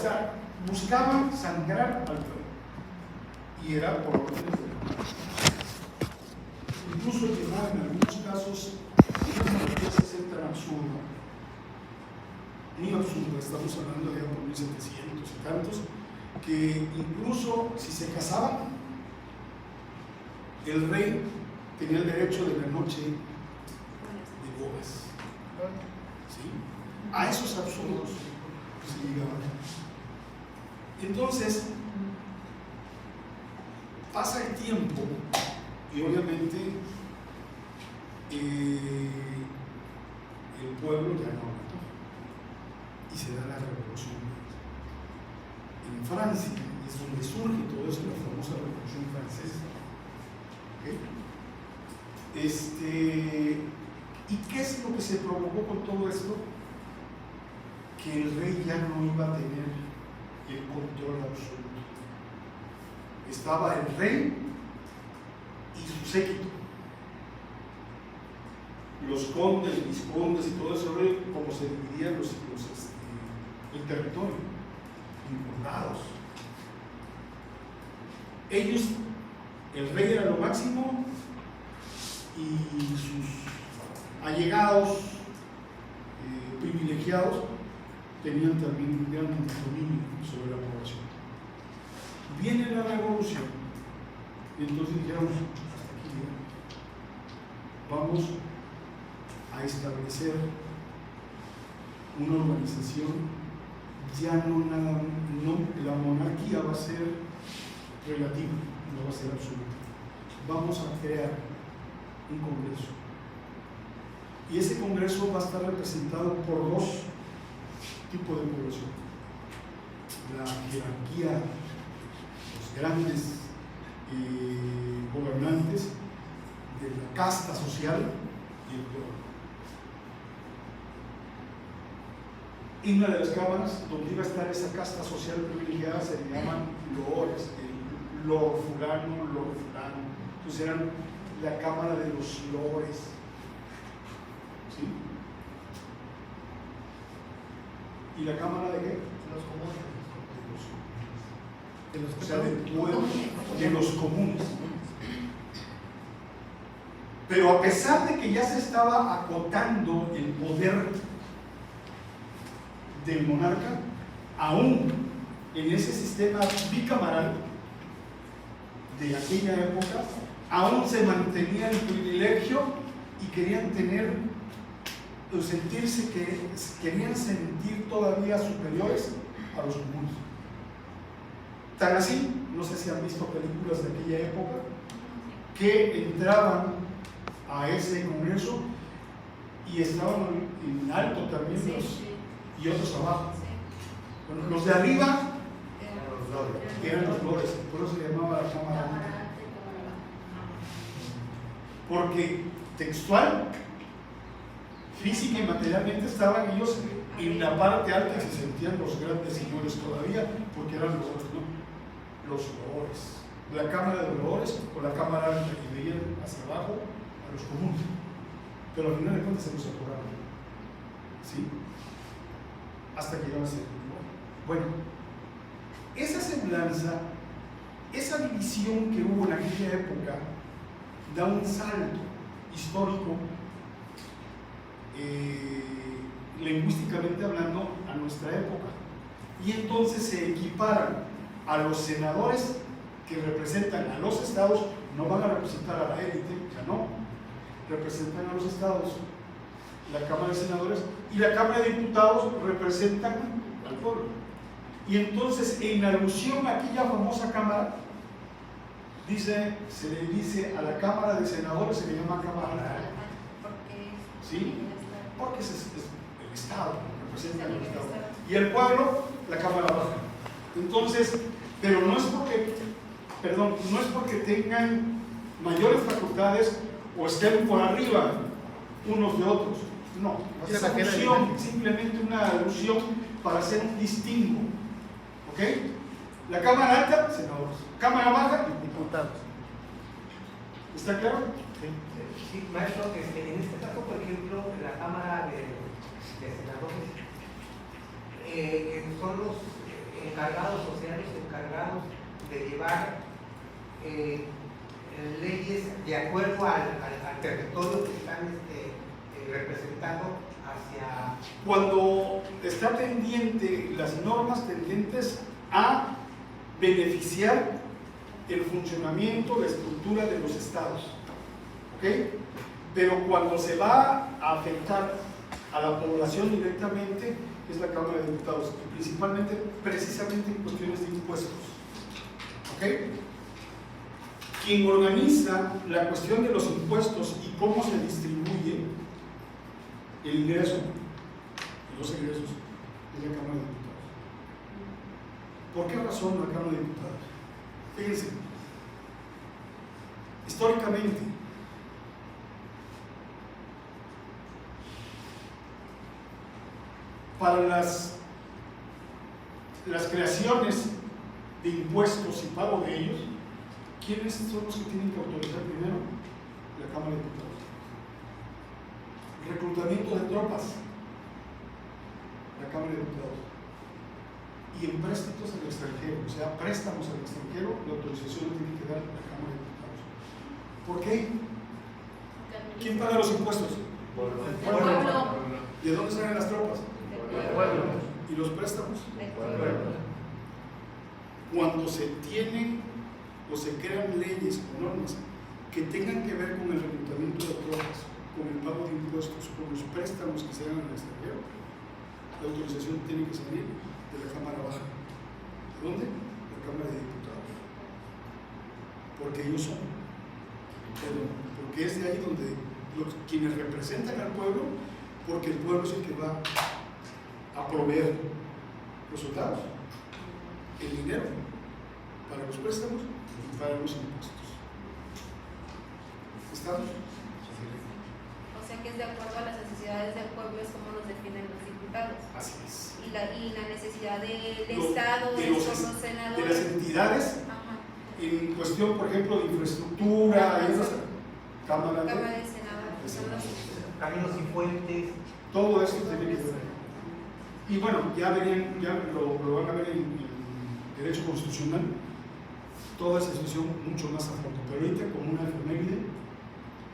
O sea, buscaban sangrar al rey. Y era por órdenes del rey. Incluso llegó en algunos casos una monarquía se hace tan absurda, muy absurda, estamos hablando de por 1700 y tantos, que incluso si se casaban, el rey tenía el derecho de la noche de bodas. ¿Sí? A esos absurdos se llegaban. Entonces, pasa el tiempo y obviamente el pueblo ya no aguantó y se da la revolución en Francia, es donde surge todo eso, la famosa revolución francesa. ¿Okay? ¿Y qué es lo que se provocó con todo esto? Que el rey ya no iba a tener el control absoluto. Estaba el rey y su séquito, los condes, vizcondes y todo eso, como se dividían el territorio, importados. Ellos, el rey era lo máximo y sus allegados, privilegiados, tenían también un gran dominio sobre la población. Viene la revolución y entonces dijeron, hasta aquí vamos a establecer una organización, ya la monarquía va a ser relativa, no va a ser absoluta. Vamos a crear un congreso y ese congreso va a estar representado por dos tipos de población: la jerarquía, los grandes gobernantes de la casta social y el pueblo. Y una de las cámaras donde iba a estar esa casta social privilegiada se le llaman loores, el lord fulano, lord fulano. Entonces eran la cámara de los lores. ¿Sí? ¿Y la cámara de qué? Los comunes. O sea, del pueblo, de los comunes. Pero a pesar de que ya se estaba acotando el poder del monarca, aún en ese sistema bicameral de aquella época, aún se mantenía el privilegio y querían tener, o sentirse que querían sentir todavía superiores a los comunes. Tan así, no sé si han visto películas de aquella época, que entraban a ese congreso y estaban en alto también y otros abajo. Bueno, los de arriba eran los lores, por eso se llamaba la cámara alta. Porque textual, física y materialmente estaban ellos en la parte alta y se sentían los grandes señores todavía, porque eran los lores. La cámara de lores o la cámara alta, y veían hacia abajo a los comunes. Pero al final de cuentas se los atoraron. ¿Sí? Hasta que llegaba a ser. Bueno, esa semblanza, esa división que hubo en aquella época, da un salto histórico, lingüísticamente hablando, a nuestra época. Y entonces se equiparan a los senadores que representan a los estados, no van a representar a la élite, ya no, representan a los estados. La Cámara de Senadores y la Cámara de Diputados representan al pueblo. Y entonces, en alusión a aquella famosa Cámara, se le dice a la Cámara de Senadores, se le llama Cámara Alta. ¿Sí? Porque es el Estado, representa al Estado. Y el pueblo, la Cámara Baja. Entonces, pero no es porque tengan mayores facultades o estén por arriba unos de otros. No, es alusión, simplemente una alusión para hacer un distingo. ¿Ok? La Cámara Alta, senadores. Cámara Baja, diputados. ¿Está claro? Sí, maestro, en este caso, por ejemplo, la Cámara de Senadores son encargados o sean los encargados de llevar leyes de acuerdo al territorio que están representando hacia... Cuando está tendiente, las normas tendentes a beneficiar el funcionamiento, la estructura de los estados, ¿ok? Pero cuando se va a afectar a la población directamente es la Cámara de Diputados, principalmente, precisamente en cuestiones de impuestos, ¿ok? Quien organiza la cuestión de los impuestos y cómo se distribuye el ingreso y los egresos es la Cámara de Diputados. ¿Por qué razón la Cámara de Diputados? Fíjense, históricamente, para las creaciones de impuestos y pago de ellos, ¿quiénes son los que tienen que autorizar primero? La Cámara de Diputados. Reclutamiento de tropas, la Cámara de Diputados. Y empréstitos al extranjero, o sea, préstamos al extranjero, la autorización la tiene que dar la Cámara de Diputados. ¿Por qué? ¿Quién paga los impuestos? El pueblo. ¿De dónde salen las tropas? El pueblo. ¿Y los préstamos? El pueblo. Cuando se tienen o se crean leyes o normas que tengan que ver con el reclutamiento de tropas, con el pago de impuestos, con los préstamos que se hagan al extranjero, la autorización tiene que salir de la Cámara Baja. ¿De dónde? La Cámara de Diputados. Porque ellos son. Porque es de ahí donde quienes representan al pueblo, porque el pueblo es el que va a proveer los soldados, el dinero para los préstamos y para los impuestos. ¿Estamos? O sea que es de acuerdo a las necesidades del pueblo, es como los definen los diputados. Así es. Y la necesidad del Los- Estado, de de los- los de las senadores. entidades Ajá. en cuestión, por ejemplo, de infraestructura y otras cámaras, Cámara de senadores. Son los- Caminos y puentes. todo eso tiene que ver. Y bueno, ya lo van a ver en Derecho Constitucional, toda esa situación mucho más a fondo. Pero ahorita, como una efeméride,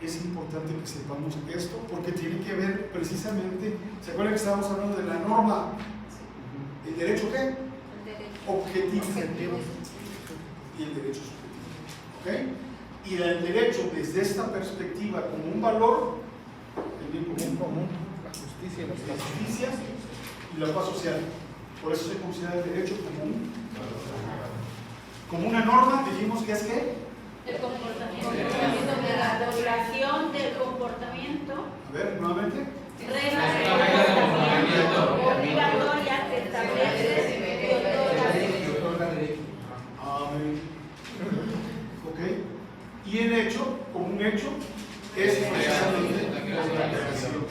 es importante que sepamos esto, porque tiene que ver precisamente, ¿se acuerdan que estábamos hablando de la norma? ¿El derecho qué? el derecho. Objetivo y el derecho subjetivo. ¿Ok? Y el derecho desde esta perspectiva como un valor, el bien común, La justicia y la justicia y la paz social. Por eso se considera el derecho como una norma. Dijimos que es ¿qué? El comportamiento, la regulación del comportamiento, A ver, nuevamente. reglas de comportamiento obligatorias que establece y otorga derechos. Amén. ¿Ok? Y el hecho, como un hecho, es precisamente la creación.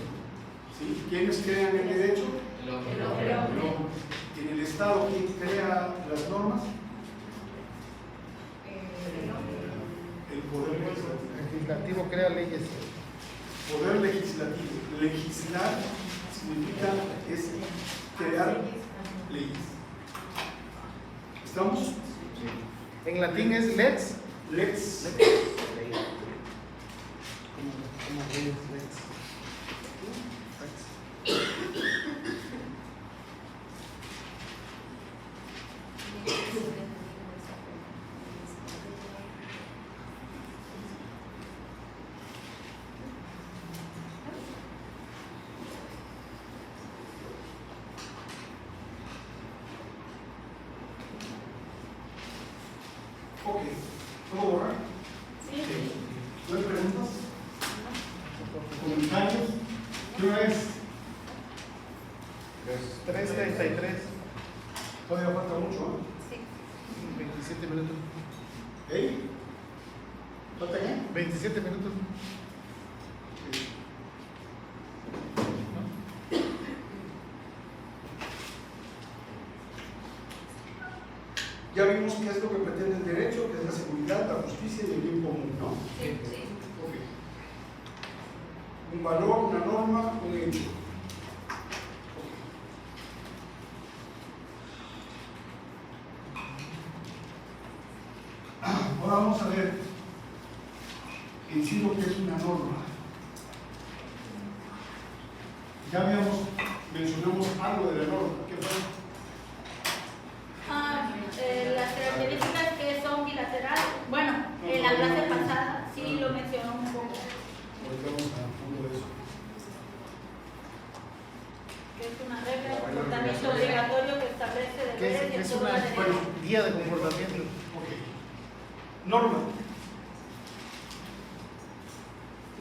¿Sí? ¿Quiénes crean el derecho? El hombre. En el Estado, ¿quién crea las normas? El poder legislativo. El legislativo crea leyes. Poder legislativo. Legislar significa es crear leyes. ¿Estamos? En latín es lex. Lex. Como leyes, lex. Ok. ¿Puedo borrar? Sí. ¿No hay preguntas? ¿Comentarios? ¿Qué hora es? 3:33. Todavía falta mucho, ¿eh? Sí. 27 minutos. ¿Eh? ¿Falta qué? 27 minutos. Ya vimos qué es lo que pretende el derecho, que es la seguridad, la justicia y el bien común, ¿no? Sí, sí. Ok. Un valor, una norma, un hecho. ver en sí lo que es una norma. Ya mencionamos algo de la norma. ¿Qué fue? Las características que son bilaterales. Bueno, en la clase pasada sí lo mencionó un poco. Ahorita vamos a fondo de eso. Que es una regla de comportamiento obligatorio que establece deberes y Es todos una los derechos. guía de comportamiento. Ok. Norma.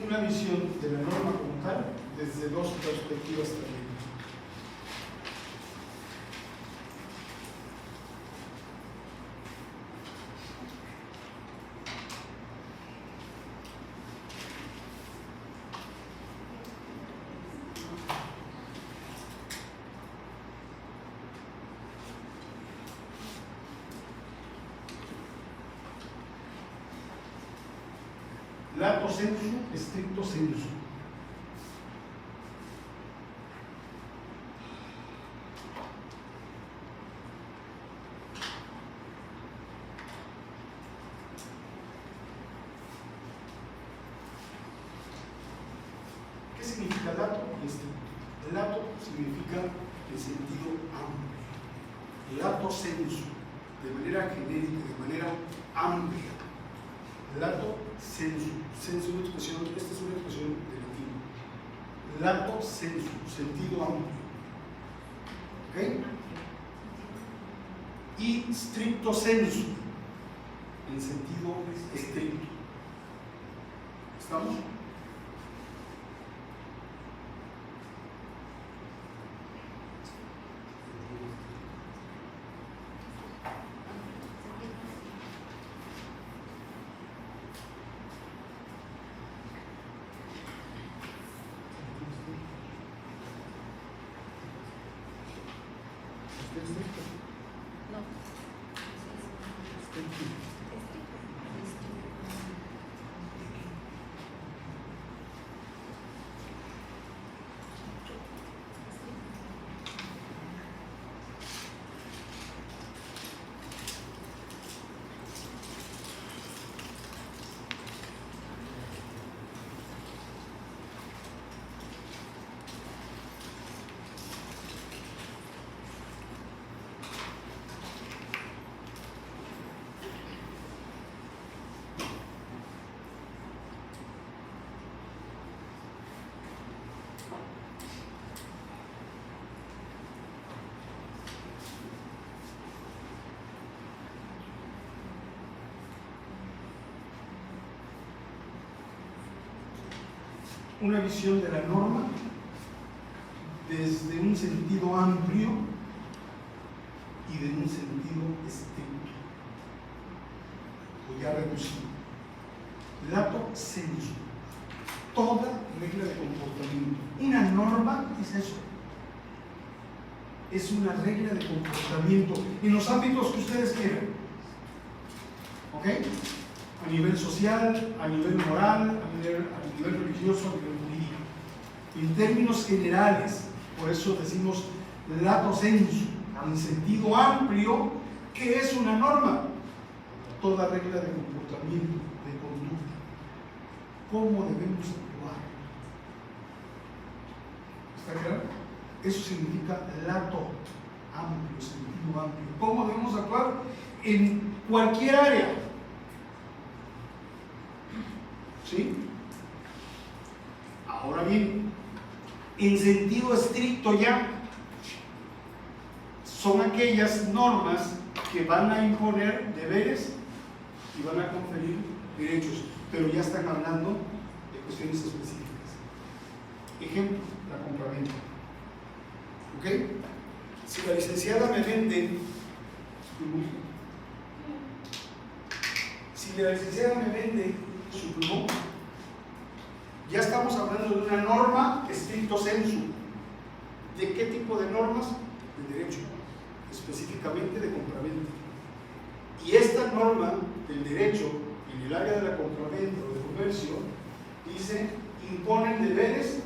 Una visión de la norma como tal desde dos perspectivas también. Lato sensu, stricto sensu. ¿Qué significa lato y estricto? Lato significa en sentido amplio. Lato sensu, de manera genérica, de manera amplia. Lato sensu. Sensu es una expresión, esta es una expresión de latín. Lato sensu, sentido amplio. ¿Ok? Y stricto sensu, en sentido estricto. ¿Estamos? No. Una visión de la norma desde un sentido amplio y de un sentido estricto, o ya reducido. Lato sensu, toda regla de comportamiento. Una norma es eso, es una regla de comportamiento en los ámbitos que ustedes quieran. ¿Ok? A nivel social, a nivel moral, a nivel religioso, a nivel jurídico. En términos generales, por eso decimos lato sensu, en sentido amplio, ¿qué es una norma? Toda regla de comportamiento, de conducta. ¿Cómo debemos actuar? ¿Está claro? Eso significa lato amplio, sentido amplio. ¿Cómo debemos actuar? En cualquier área. ¿Sí? Ahora bien, en sentido estricto ya, son aquellas normas que van a imponer deberes y van a conferir derechos, pero ya están hablando de cuestiones específicas. Ejemplo, la compraventa. ¿Ok? Si la licenciada me vende, su plumón, ya estamos hablando de una norma stricto sensu. ¿De qué tipo de normas? De derecho, específicamente de compraventa. Y esta norma del derecho en el área de la compraventa o de comercio dice: imponen deberes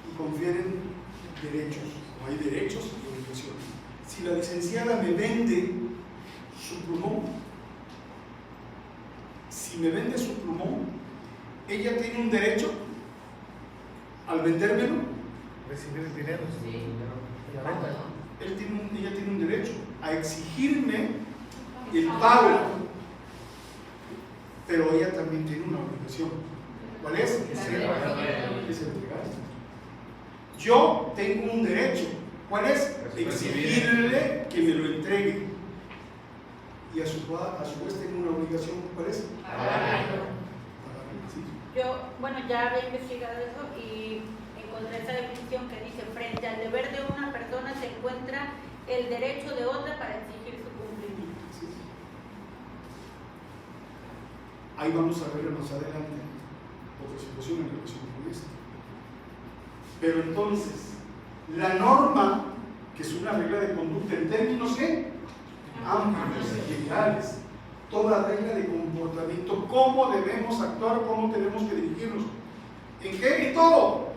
y confieren derechos, o hay derechos y obligaciones. Si la licenciada me vende su plumón, si me vende su plumón, ella tiene un derecho al vendérmelo. Recibir el dinero. Sí. La venta. Ella tiene un derecho a exigirme el pago, pero ella también tiene una obligación. ¿Cuál es? Es entregar. Yo tengo un derecho. ¿Cuál es? Exigirle que me lo entregue. Y a su vez tengo una obligación. ¿Cuál es? Pagarlo. Sí. Yo, bueno, ya había investigado eso y encontré esa definición que dice: frente al deber de una persona se encuentra el derecho de otra para exigir su cumplimiento. Sí. Ahí vamos a ver más adelante otra situación en relación con esto. Pero entonces, la norma, que es una regla de conducta en términos ¿qué? Amplios y generales, toda regla de comportamiento, cómo debemos actuar, cómo tenemos que dirigirnos, ¿en qué? En todo,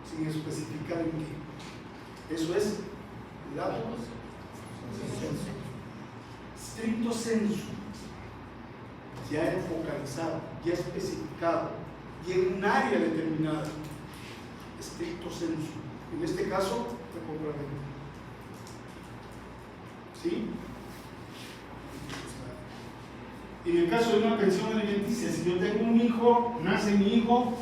sin especificar en qué. Eso es la stricto sensu, ya focalizado, ya especificado, y en un área determinada. Stricto sensu. En este caso, la compra-venta. ¿Sí? En el caso de una pensión alimenticia, si yo tengo un hijo, nace mi hijo,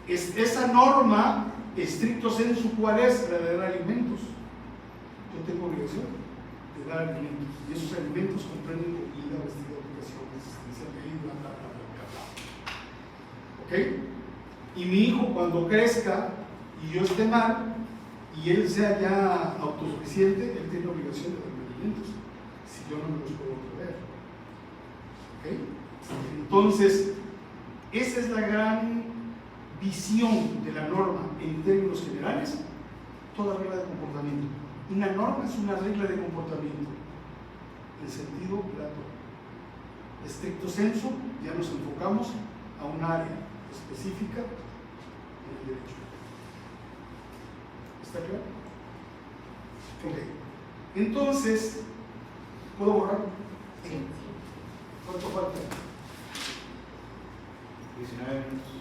esa norma, stricto sensu, ¿cuál es? La de dar alimentos. Yo tengo obligación de dar alimentos. Y esos alimentos comprenden comida, vestido, educación, asistencia médica, bla, bla, bla, bla, bla. ¿Ok? Y mi hijo, cuando crezca y yo esté mal, y él sea ya autosuficiente, él tiene obligación de darme alimentos, si yo no me los puedo proveer. ¿Ok? Entonces, esa es la gran visión de la norma en términos generales. Toda regla de comportamiento. Una norma es una regla de comportamiento en sentido lato. Estricto sensu, ya nos enfocamos a un área específica en el derecho. ¿Está claro? Ok. Entonces, ¿puedo borrar? Sí. ¿Cuánto falta? 19 minutos.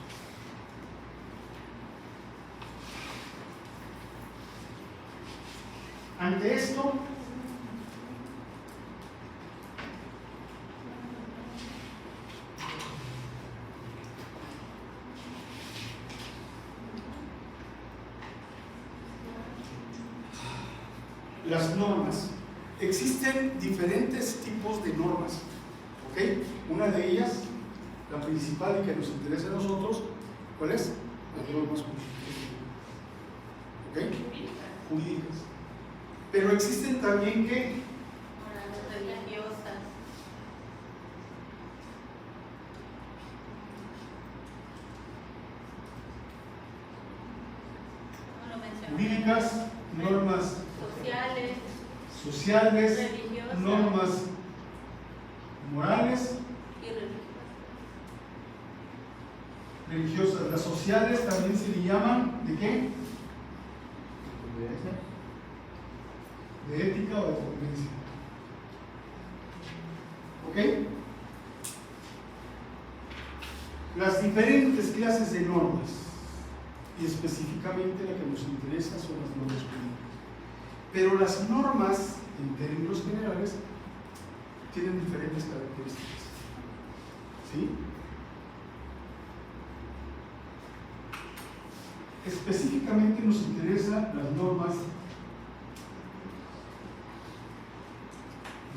Ante esto, las normas. Existen diferentes tipos de normas. ¿Ok? Una de ellas, la principal y que nos interesa a nosotros, ¿cuál es? Las normas jurídicas. ¿Ok? Jurídicas. Pero existen también que Religiosas. Bueno, mencioné. jurídicas, normas Sociales sociales, religiosas normas morales, y religiosas. religiosas. Las sociales también se le llaman ¿de qué? De ética o de convivencia. ¿Ok? Las diferentes clases de normas, y específicamente la que nos interesa son las normas jurídicas. Pero las normas, en términos generales, tienen diferentes características. ¿Sí? Específicamente nos interesan las normas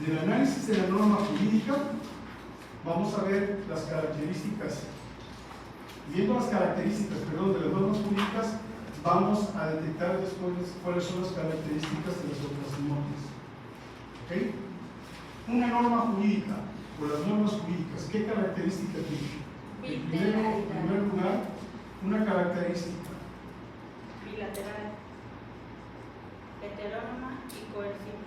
del análisis de la norma jurídica. Vamos a ver las características. Viendo las características, perdón, de las normas jurídicas, vamos a detectar después cuáles son las características de las otras normas. ¿Ok? Una norma jurídica o las normas jurídicas, ¿qué características tienen? En primer lugar, una característica bilateral, heterónoma y coerciva.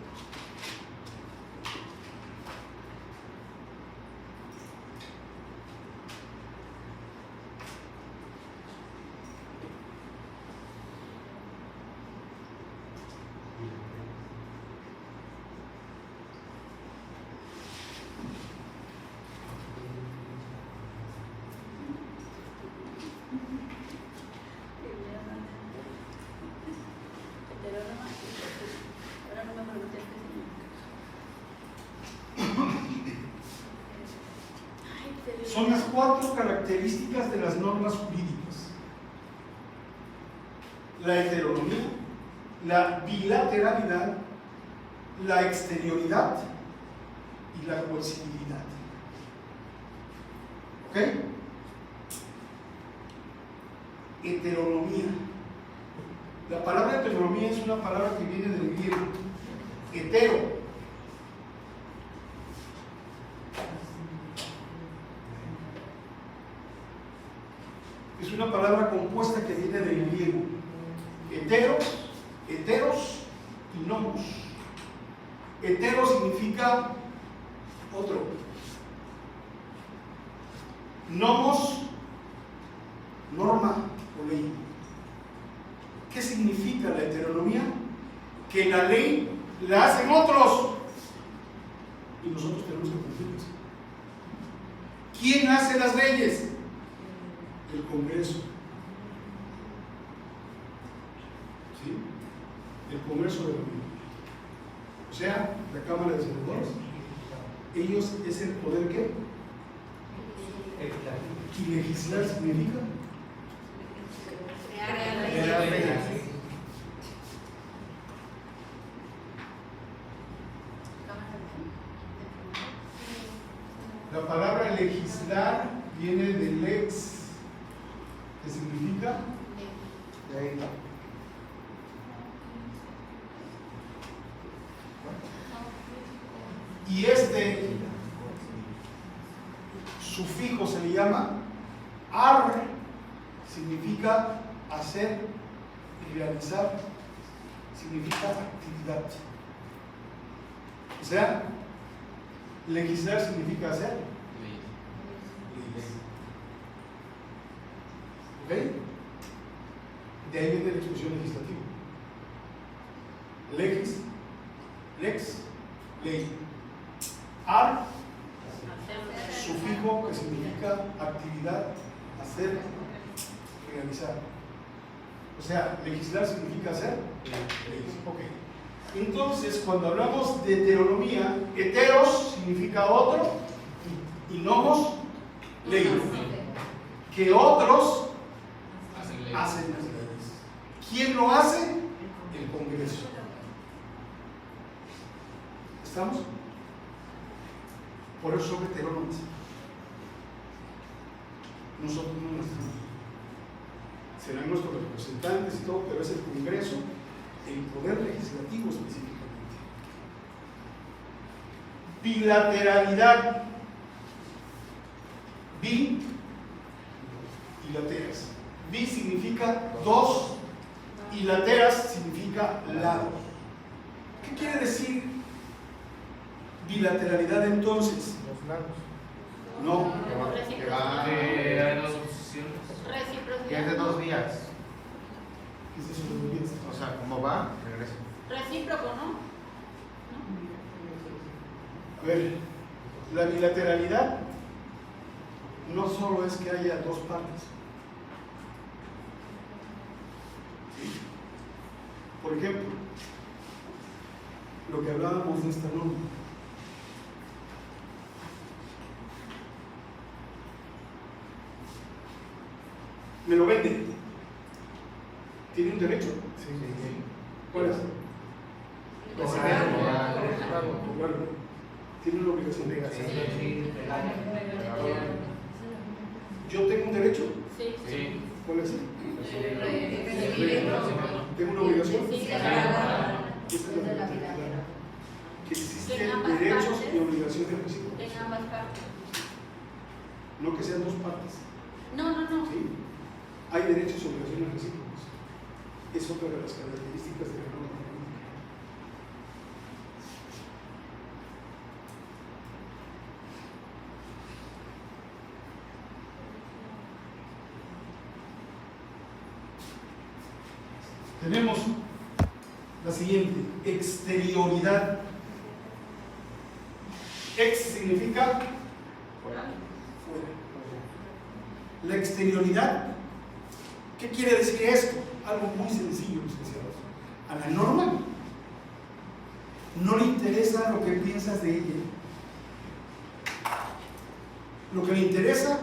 son las 4 características de las normas jurídicas. La heteronomía, la bilateralidad, la exterioridad y la coercibilidad. ¿Ok? Heteronomía. La palabra heteronomía es una palabra que viene del griego. Hetero. Es una palabra compuesta que viene del griego. Heteros y nomos. Hetero significa otro. Nomos, norma o ley. ¿Qué significa la heteronomía? Que la ley la hacen otros y nosotros tenemos que cumplirlas. ¿Quién hace las leyes? El Congreso. ¿Sí? El Congreso de la Unión. O sea, la Cámara de Senadores. Ellos es el poder ¿qué? Y legislar significa Crear leyes. la palabra legislar viene de lex, que significa ley. Y este sufijo se le llama ar, significa hacer y realizar, significa actividad. O sea, legislar significa hacer. ¿Ok? De ahí viene la expresión legislativa. Legis, lex, ley. Ar, sufijo que significa actividad, hacer, realizar. O sea, legislar significa hacer. Ok. Entonces, cuando hablamos de heteronomía, heteros significa otro y nomos, ley. Que otros hacen las leyes. ¿Quién lo hace? El Congreso. ¿Estamos? Por eso son heterónomos. Nosotros no necesitamos. Serán nuestros representantes y todo, pero es el Congreso, el poder legislativo específicamente. Bilateralidad. Bi y lateras. Bi significa dos y lateras significa lado. ¿Qué quiere decir bilateralidad entonces? Los lados. No. Reciprocidad. Hay dos opciones. Reciprocidad. Que es de 2 días. ¿Qué es eso de los días? O sea, como va, regresa. Recíproco, ¿no? A ver, la bilateralidad no solo es que haya dos partes. ¿Sí? Por ejemplo, lo que hablábamos de esta norma. Me lo vende. ¿Tiene un derecho? Sí, sí, sí. ¿Cuál es? Claro. Tiene una obligación. ¿Yo tengo un derecho? Sí. Sí. ¿Cuál es? Recibirlo. ¿Tengo una obligación? Sí, Esa es la bilateralidad. Que existen derechos y obligaciones recíprocas. En ambas partes. No que sean dos partes. No. ¿Sí? Hay derechos y obligaciones recíprocas. Es otra de las características de la norma jurídica. Tenemos la siguiente, exterioridad. Ex significa fuera. La exterioridad, ¿qué quiere decir esto? Algo muy sencillo, licenciados. A la norma no le interesa lo que piensas de ella. Lo que le interesa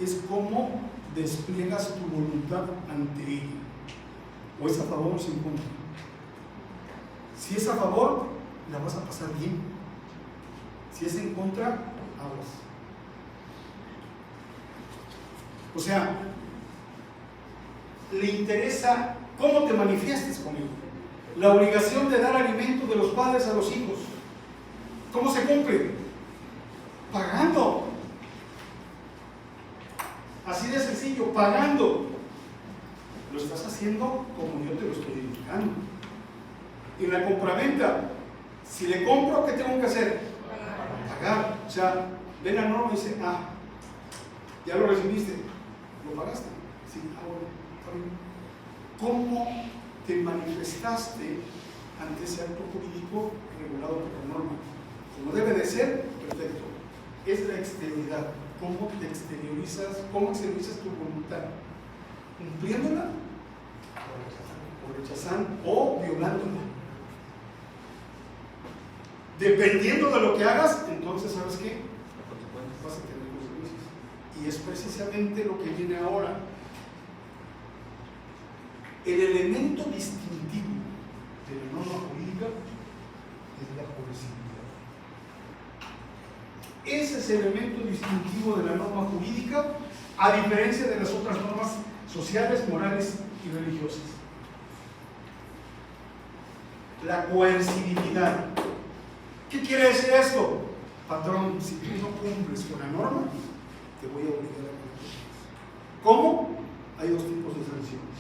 es cómo despliegas tu voluntad ante ella. O es a favor o es en contra. Si es a favor, la vas a pasar bien. Si es en contra, aguas. O sea, le interesa cómo te manifiestes con él. La obligación de dar alimento de los padres a los hijos. ¿Cómo se cumple? Pagando. Así de sencillo, pagando. Lo estás haciendo como yo te lo estoy indicando. En la compraventa, si le compro, ¿qué tengo que hacer? Pagar. O sea, ven la norma y dice, ya lo recibiste, lo pagaste. Sí, bueno, está bien. ¿Cómo te manifestaste ante ese acto jurídico regulado por la norma? Como debe de ser, perfecto. Es la exterioridad. ¿Cómo te exteriorizas? ¿Cómo exteriorizas tu voluntad? ¿Cumpliéndola? O rechazando, o violándola. Dependiendo de lo que hagas, entonces, ¿sabes qué? Vas a tener consecuencias. Y es precisamente lo que viene ahora. El elemento distintivo de la norma jurídica es la coercibilidad. Ese es el elemento distintivo de la norma jurídica, a diferencia de las otras normas sociales, morales y religiosas. La coercibilidad. ¿Qué quiere decir esto? Patrón, si tú no cumples con la norma, te voy a obligar a cumplir. ¿Cómo? Hay dos tipos de sanciones.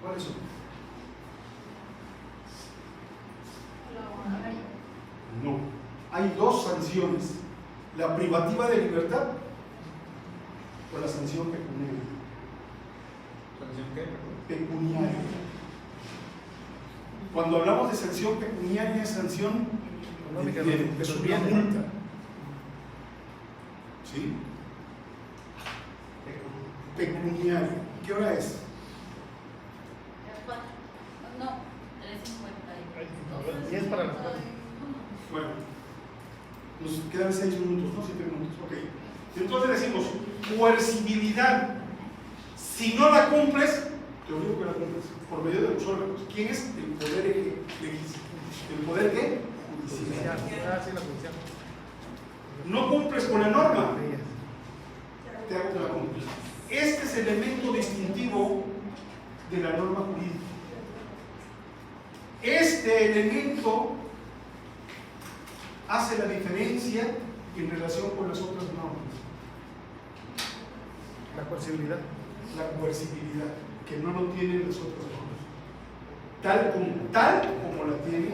¿Cuáles son? No. Hay dos sanciones. La privativa de libertad o la sanción pecuniaria. ¿Sanción qué? Pecuniaria. Cuando hablamos de sanción pecuniaria, es sanción de una multa. ¿Sí? Pecuniaria. ¿Qué hora es? No, 3:50. 10 para las 4. Bueno, nos quedan 6 minutos, ¿no? 7 minutos. Ok. Entonces decimos, coercibilidad. Si no la cumples, te obligo que la cumples por medio de los órganos. ¿Quién es? El poder legislativo. ¿El poder qué? Judicial. Sí, la judicial. No cumples con la norma, te hago que la cumples. Este es el elemento distintivo de la norma jurídica. Este elemento hace la diferencia en relación con las otras normas. La coercibilidad. La coercibilidad, que no lo tienen las otras normas. Tal como la tiene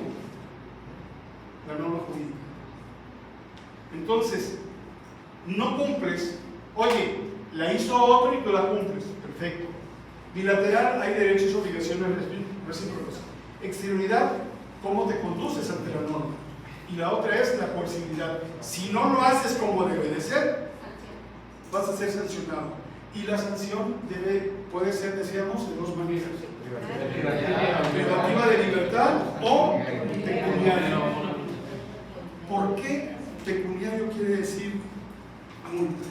la norma jurídica. Entonces, no cumples, oye, la hizo otro y tú la cumples, perfecto. Bilateral, hay derechos y obligaciones recíprocas. Exterioridad, cómo te conduces ante la norma. Y la otra es la coercibilidad. Si no lo haces como debe de ser, vas a ser sancionado. Y la sanción puede ser, decíamos, de dos maneras: privativa de libertad o pecuniaria. ¿Por qué pecuniario quiere decir multa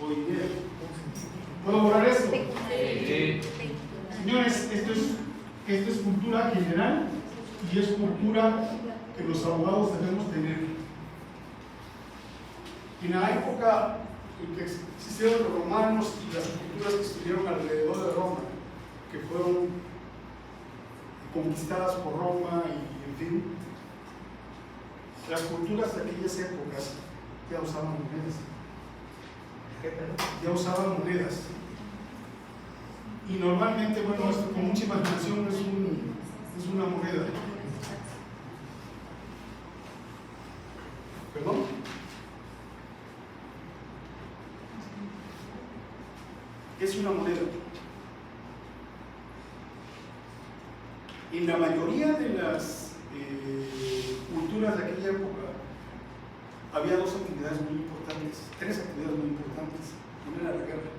o dinero? ¿Puedo borrar esto? Señores, esto es cultura general y es cultura que los abogados debemos tener. En la época en que existieron los romanos y las culturas que estuvieron alrededor de Roma, que fueron conquistadas por Roma y en fin, las culturas de aquellas épocas ya usaban monedas. Y normalmente, bueno, esto con mucha imaginación es una moneda. ¿Perdón? Es una moneda. En la mayoría de las culturas de aquella época había dos actividades muy importantes, tres actividades muy importantes. Una era la guerra,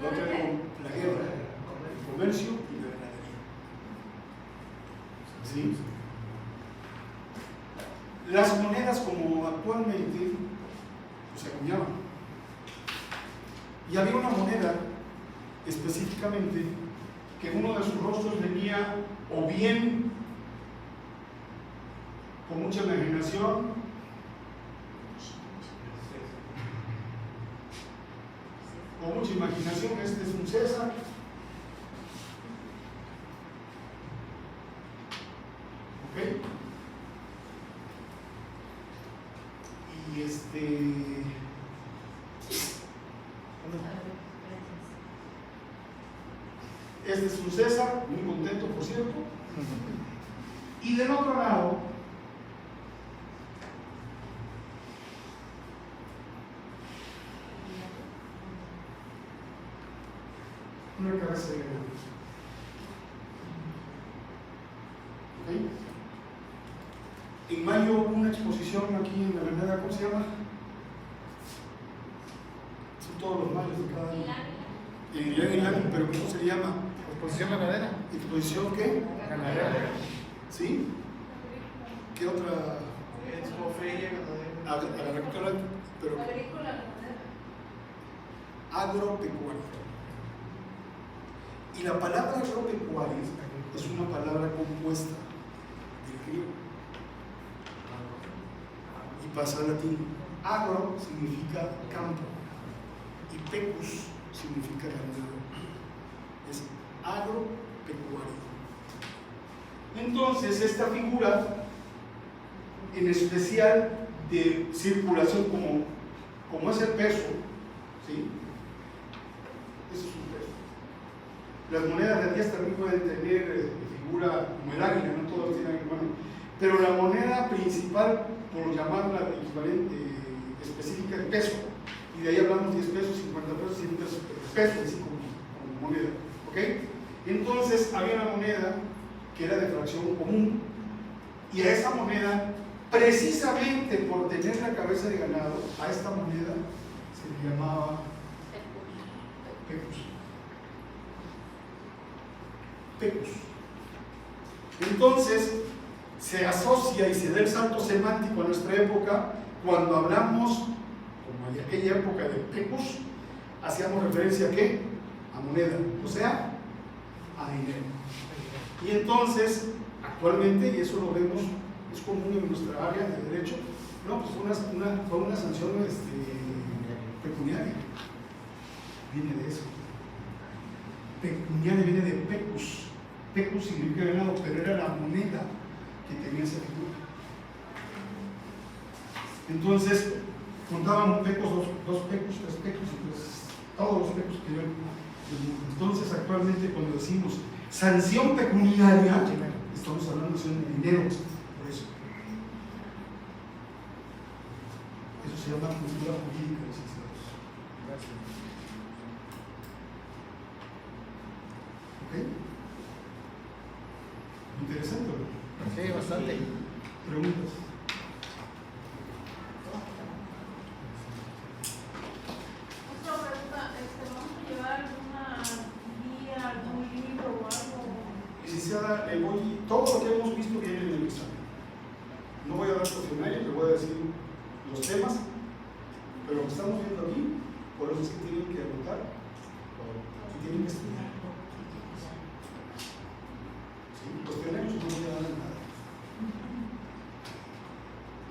la otra era la guerra, el comercio y la ganadería. se acuñaban. Y había una moneda específicamente que en uno de sus rostros venía o bien con mucha imaginación, este es un César, ¿ok? Y este es un César, muy contento por cierto, y del otro lado una cabeza de ganado. ¿Okay? En mayo hubo una exposición aquí en la Alameda, ¿cómo se llama? Son todos los mayos de cada año. En Milán, pero ¿cómo se llama? Exposición ganadera. ¿Exposición qué? Ganadera. ¿Sí? ¿Qué otra? Expo Feria Ganadera. Agrícola, pero agropecuaria. Y la palabra agropecuaria es una palabra compuesta del griego y pasa al latín. Agro significa campo y pecus significa ganado. Es agropecuario. Entonces, esta figura, en especial de circulación, como es el peso, ¿sí? Eso es un peso. Las monedas de días también pueden tener figura como el águila, no todas tienen águila, pero la moneda principal, por llamarla equivalente específica de peso, y de ahí hablamos 10 pesos, 50 pesos, 100 pesos, pesos así como moneda, ¿ok? Entonces había una moneda que era de fracción común, y a esa moneda, precisamente por tener la cabeza de ganado, a esta moneda se le llamaba pecus. Pecus. Entonces se asocia y se da el salto semántico a nuestra época cuando hablamos, como en aquella época de pecus, hacíamos referencia a ¿qué? A moneda, o sea, a dinero. Y entonces, actualmente, y eso lo vemos, es común en nuestra área de derecho, no, pues fue una sanción pecuniaria. Viene de eso. Pecuniaria viene de pecus. Pecus significa ganado, pero era la moneda que tenía esa figura. Entonces, contaban pecos, dos pecos, 3 pecos, y pues todos los pecos que yo. Entonces, actualmente, cuando decimos sanción pecuniaria, estamos hablando de dinero, por eso. Eso se llama cultura jurídica, licenciados. Gracias. ¿Ok? Interesante, ¿no? Sí, bastante. Preguntas. Otra pregunta, ¿vamos a llevar alguna guía, algún libro o algo? Licenciada, le voy, todo lo que hemos visto viene en el examen. No voy a dar cuestionario, le voy a decir los temas, pero lo que estamos viendo aquí, por eso es que tienen que anotar y tienen que estudiar. ¿Sí? Cuestionarios no voy a dar nada.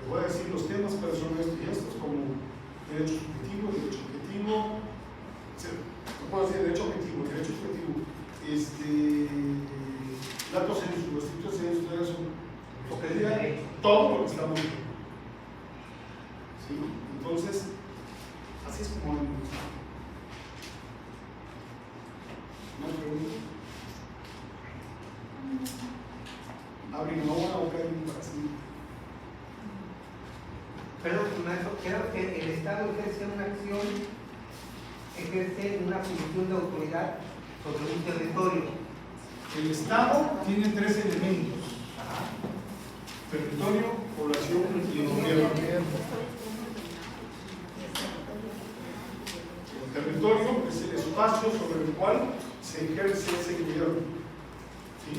Le voy a decir los temas, pero son estos y estos, como derecho subjetivo, no puedo decir derecho objetivo, datos en sus restrictos en su derecho, todo lo que estamos viendo. ¿Sí? Entonces, así es como ¿más preguntas? ¿Abren ahora o caen para sí? Pero, maestro, creo que el Estado ejerce una acción, ejerce una función de autoridad sobre un territorio. El Estado tiene 3 elementos: territorio, población y gobierno. El territorio es el espacio sobre el cual se ejerce ese gobierno. ¿Sí?